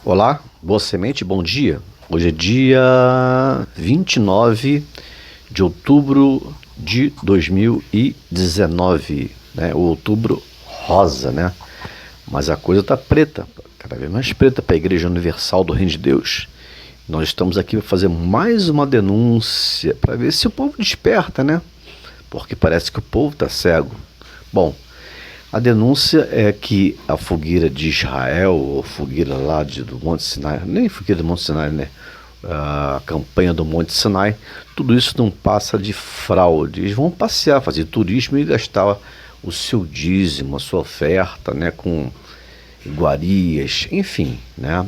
Olá, boa semente, bom dia. Hoje é dia 29 de outubro de 2019, né? O outubro rosa, né? Mas a coisa tá preta, cada vez mais preta para a Igreja Universal do Reino de Deus. Nós estamos aqui para fazer mais uma denúncia para ver se o povo desperta, né? Porque parece que o povo tá cego. Bom, a denúncia é que a fogueira de Israel, ou fogueira lá do Monte Sinai, nem fogueira do Monte Sinai, né? A campanha do Monte Sinai, tudo isso não passa de fraude. Eles vão passear, fazer turismo e gastar o seu dízimo, a sua oferta, né? Com iguarias, enfim, né?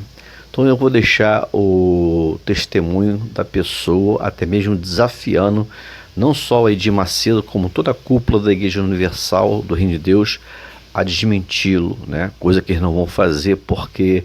Então eu vou deixar o testemunho da pessoa, até mesmo desafiando não só o Edir Macedo, como toda a cúpula da Igreja Universal do Reino de Deus, a desmenti-lo, né? Coisa que eles não vão fazer porque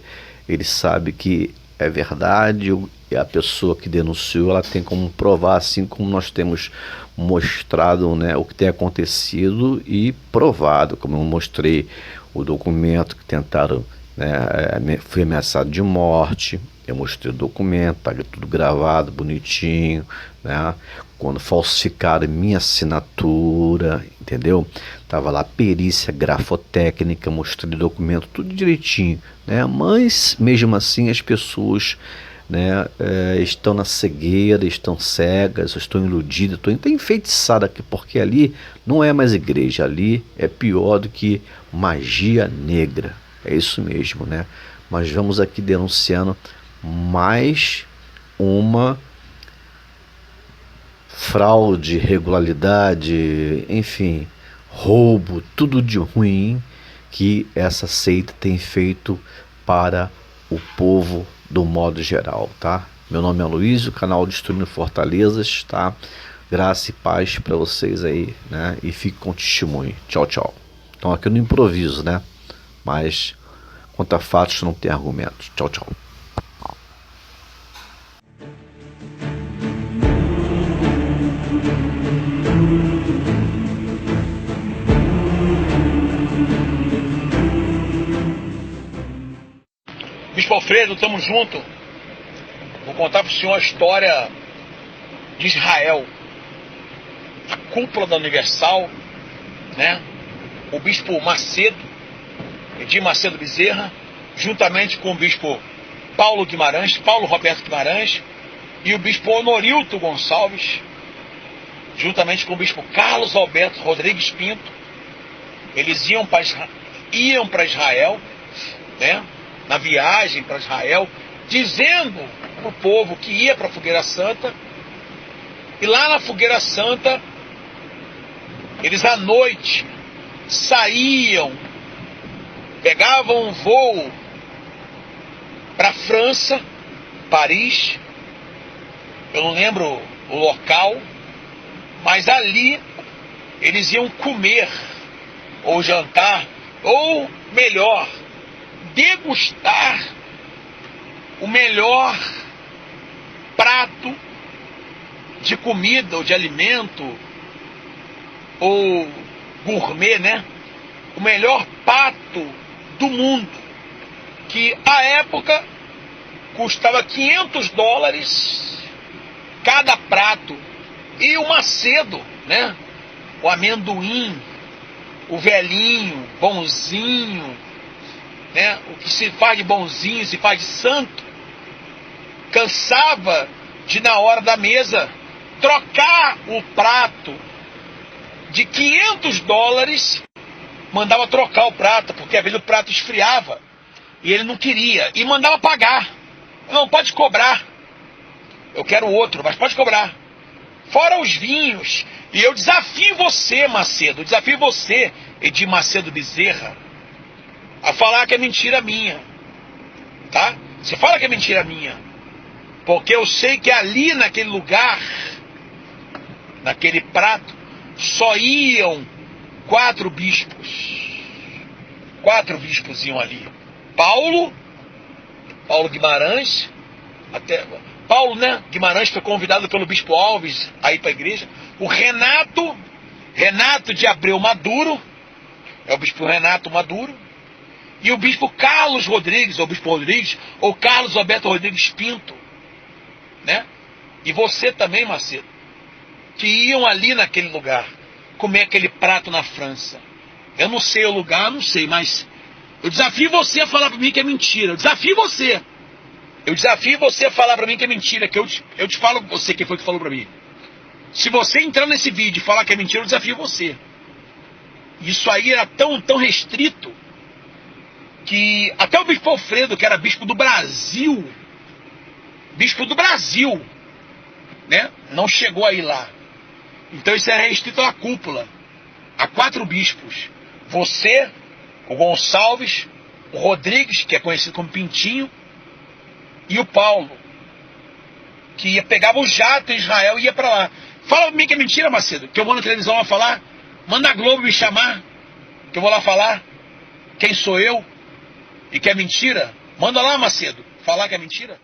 eles sabem que é verdade e a pessoa que denunciou ela tem como provar, assim como nós temos mostrado, né, o que tem acontecido e provado, como eu mostrei o documento que tentaram, né, foi ameaçado de morte. Eu mostrei o documento, tá tudo gravado, bonitinho, né? Quando falsicaram minha assinatura, entendeu? Tava lá perícia grafotécnica, mostrei o documento, tudo direitinho, né? Mas mesmo assim as pessoas, né, estão na cegueira, estão cegas, estão iludidas, estão enfeitiçadas aqui, porque ali não é mais igreja, ali é pior do que magia negra. É isso mesmo, né? Mas vamos aqui denunciando mais uma fraude, irregularidade, enfim, roubo, tudo de ruim que essa seita tem feito para o povo do modo geral, tá? Meu nome é Luiz, o canal Destruindo Fortalezas, tá? Graça e paz para vocês aí, né? E fique com testemunho. Tchau, tchau. Então aqui no improviso, né? Mas contra fatos não tem argumentos. Tchau, tchau. Bispo Alfredo, tamo junto. Vou contar pro senhor a história de Israel. A cúpula da Universal, né? O bispo Macedo, Edir Macedo Bezerra, juntamente com o bispo Paulo Roberto Guimarães, e o bispo Honorilto Gonçalves, juntamente com o bispo Carlos Alberto Rodrigues Pinto. Eles iam para Israel, né? Na viagem para Israel, dizendo para o povo que ia para a Fogueira Santa. E lá na Fogueira Santa, eles à noite saíam, pegavam um voo para a França, Paris, eu não lembro o local, mas ali eles iam comer, ou jantar, ou melhor, degustar o melhor prato de comida ou de alimento, ou gourmet, né? O melhor prato do mundo, que à época custava $500 cada prato. E o Macedo, né? O amendoim, o velhinho, bonzinho, né? O que se faz de bonzinho, se faz de santo, cansava de, na hora da mesa, trocar o prato de $500, mandava trocar o prato, porque às vezes o prato esfriava e ele não queria, e mandava pagar. Não, pode cobrar, eu quero outro, mas pode cobrar. Fora os vinhos. E eu desafio você, Macedo, desafio você, Edir Macedo Bezerra, a falar que é mentira minha, tá? Você fala que é mentira minha, porque eu sei que ali naquele lugar, naquele prato, só iam 4 bispos. 4 bispos iam ali. Paulo Guimarães, Paulo, né? Guimarães foi convidado pelo bispo Alves a ir para a igreja. O Renato de Abreu Maduro, é o bispo Renato Maduro. E o bispo Carlos Rodrigues, ou bispo Rodrigues, ou Carlos Alberto Rodrigues Pinto, né? E você também, Macedo, que iam ali naquele lugar comer aquele prato na França. Eu não sei o lugar, não sei, mas eu desafio você a falar para mim que é mentira. Eu desafio você. Eu desafio você a falar para mim que é mentira, que eu te falo você quem foi que falou para mim. Se você entrar nesse vídeo e falar que é mentira, eu desafio você. Isso aí era tão restrito que até o bispo Alfredo, que era bispo do Brasil, né, não chegou a ir lá. Então isso era restrito à cúpula, a 4 bispos. Você, o Gonçalves, o Rodrigues, que é conhecido como Pintinho, e o Paulo, que pegava o jato em Israel e ia para lá. Fala pra mim que é mentira, Macedo, que eu vou na televisão lá falar. Manda a Globo me chamar, que eu vou lá falar quem sou eu e que é mentira. Manda lá, Macedo, falar que é mentira.